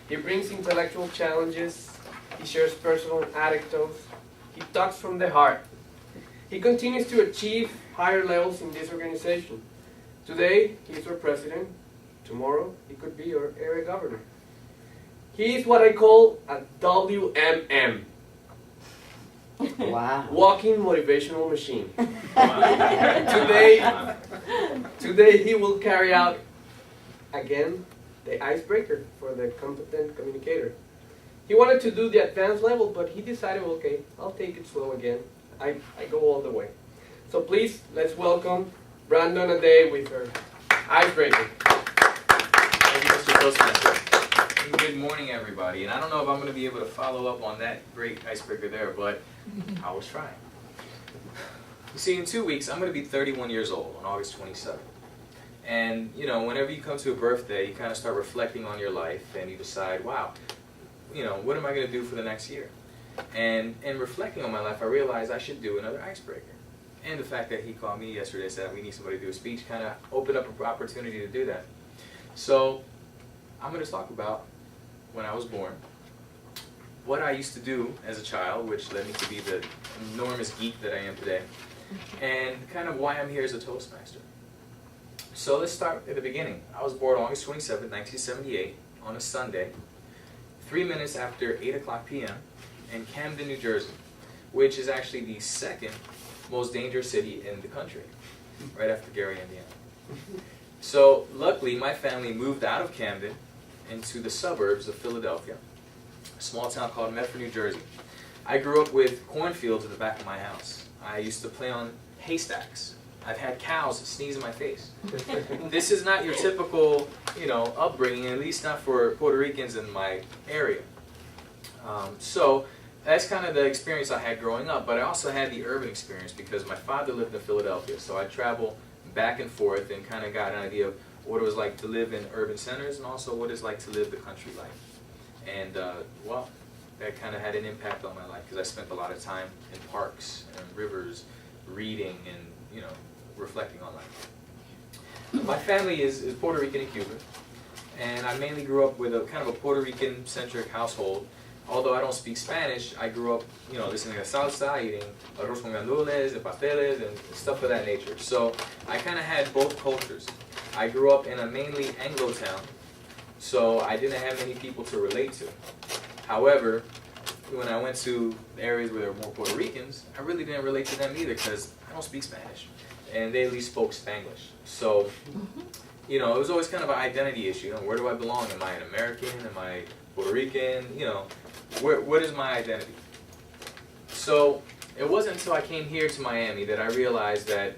He brings intellectual challenges. He shares personal anecdotes. He talks from the heart. He continues to achieve higher levels in this organization. Today, he's our president. Tomorrow, he could be our area governor. He is what I call a WMM. Wow. Walking motivational machine. Today he will carry out, again, the icebreaker for the competent communicator. He wanted to do the advanced level, but he decided, okay, I'll take it slow again. I go all the way. So please, let's welcome Brandon Ade with her icebreaker. Thank you, Mr. Toastmaster. Good morning, everybody. And I don't know if I'm going to be able to follow up on that great icebreaker there, but I will try. You see, in 2 weeks, I'm going to be 31 years old on August 27th. And, you know, whenever you come to a birthday, you kind of start reflecting on your life and you decide, wow, you know, what am I going to do for the next year? And in reflecting on my life, I realized I should do another icebreaker. And the fact that he called me yesterday and said we need somebody to do a speech kind of opened up an opportunity to do that. So I'm going to talk about when I was born, what I used to do as a child, which led me to be the enormous geek that I am today, and kind of why I'm here as a Toastmaster. So let's start at the beginning. I was born August 27, 1978, on a Sunday, 3 minutes after 8 o'clock p.m. in Camden, New Jersey, which is actually the second most dangerous city in the country, right after Gary, Indiana. So luckily, my family moved out of Camden into the suburbs of Philadelphia, a small town called Medford, New Jersey. I grew up with cornfields at the back of my house. I used to play on haystacks. I've had cows sneeze in my face. This is not your typical, you know, upbringing, at least not for Puerto Ricans in my area. So that's kind of the experience I had growing up, but I also had the urban experience because my father lived in Philadelphia, so I traveled back and forth and kind of got an idea of what it was like to live in urban centers and also what it's like to live the country life. And, well, that kind of had an impact on my life because I spent a lot of time in parks and rivers reading and, you know, reflecting on life. My family is Puerto Rican and Cuban, and I mainly grew up with a kind of a Puerto Rican-centric household. Although I don't speak Spanish, I grew up, you know, listening to salsa, eating arroz con gandules and pasteles and stuff of that nature. So I kind of had both cultures. I grew up in a mainly Anglo town, so I didn't have many people to relate to. However, when I went to areas where there were more Puerto Ricans, I really didn't relate to them either because I don't speak Spanish, and they at least spoke Spanglish. So, you know, it was always kind of an identity issue. You know, where do I belong? Am I an American? Am I Puerto Rican? You know, what is my identity? So it wasn't until I came here to Miami that I realized that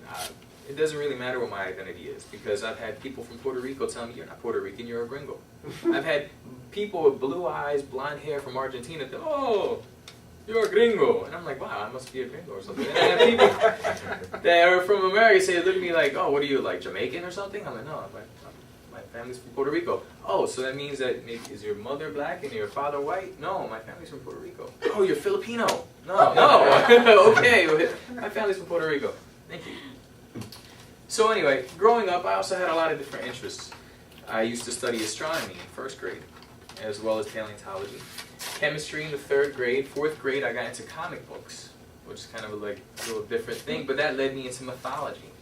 it doesn't really matter what my identity is, because I've had people from Puerto Rico tell me, you're not Puerto Rican, you're a gringo. I've had people with blue eyes, blonde hair from Argentina tell, oh, you're a gringo. And I'm like, wow, I must be a gringo or something. And I have people that are from America say, look at me like, oh, what are you, like Jamaican or something? I'm like, no, my family's from Puerto Rico. Oh, so that means that maybe, is your mother black and your father white? No, my family's from Puerto Rico. Oh, you're Filipino. No. Okay, my family's from Puerto Rico. Thank you. So anyway, growing up, I also had a lot of different interests. I used to study astronomy in first grade, as well as paleontology. Chemistry in the third grade. Fourth grade, I got into comic books, which is kind of like a little different thing, but that led me into mythology,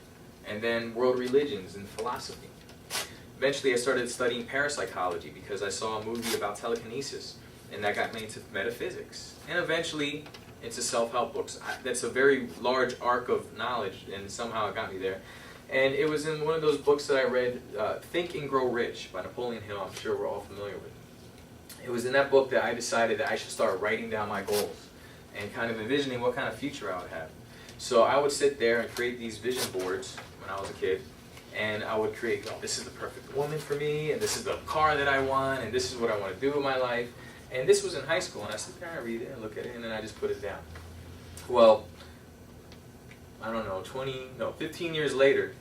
and then world religions and philosophy. Eventually, I started studying parapsychology because I saw a movie about telekinesis, and that got me into metaphysics, and eventually into self-help books. That's a very large arc of knowledge, and somehow it got me there. And it was in one of those books that I read, Think and Grow Rich by Napoleon Hill. I'm sure we're all familiar with. It was in that book that I decided that I should start writing down my goals and kind of envisioning what kind of future I would have. So I would sit there and create these vision boards when I was a kid. And I would create, oh, this is the perfect woman for me, and this is the car that I want, and this is what I want to do with my life. And this was in high school, and I sit there and read it and look at it, and then I just put it down. Well, I don't know, 15 years later,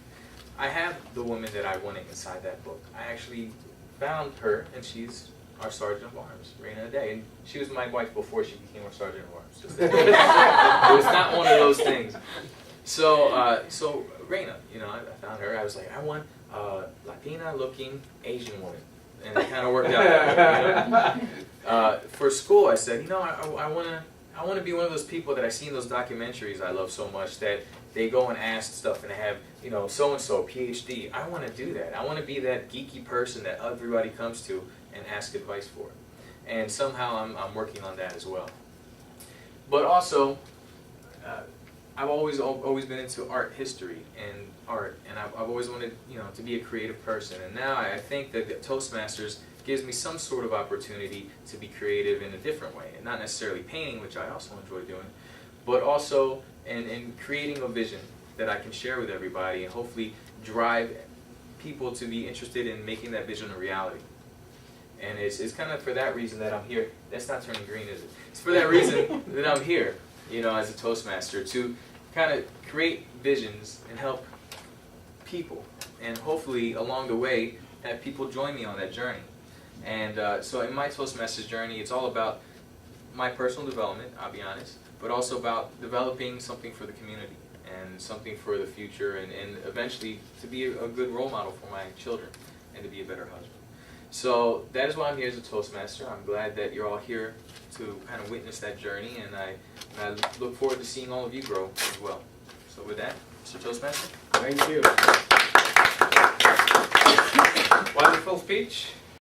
I have the woman that I wanted inside that book. I actually found her, and she's our Sergeant of Arms, Raina Ade. And she was my wife before she became our Sergeant of Arms. It was not one of those things. So Raina, you know, I found her. I was like, I want a Latina-looking Asian woman. and it kind of worked out that way, you know? For school, I said, you know, I want to be one of those people that I see in those documentaries I love so much that they go and ask stuff and they have, you know, so-and-so, PhD. I want to do that. I want to be that geeky person that everybody comes to and ask advice for. And somehow I'm working on that as well. But also, I've always been into art history and art, and I've always wanted, you know, to be a creative person. And now I think that the Toastmasters gives me some sort of opportunity to be creative in a different way, and not necessarily painting, which I also enjoy doing, but also in creating a vision that I can share with everybody and hopefully drive people to be interested in making that vision a reality. And it's kind of for that reason that I'm here. That's not turning green, is it? It's for that reason that I'm here, you know, as a Toastmaster, to kind of create visions and help people, and hopefully along the way have people join me on that journey. And so in my Toastmasters journey, it's all about my personal development, I'll be honest, but also about developing something for the community and something for the future, and eventually to be a good role model for my children and to be a better husband. So that is why I'm here as a Toastmaster. I'm glad that you're all here to kind of witness that journey, and I look forward to seeing all of you grow as well. So with that, Mr. Toastmaster. Thank you. Wonderful speech.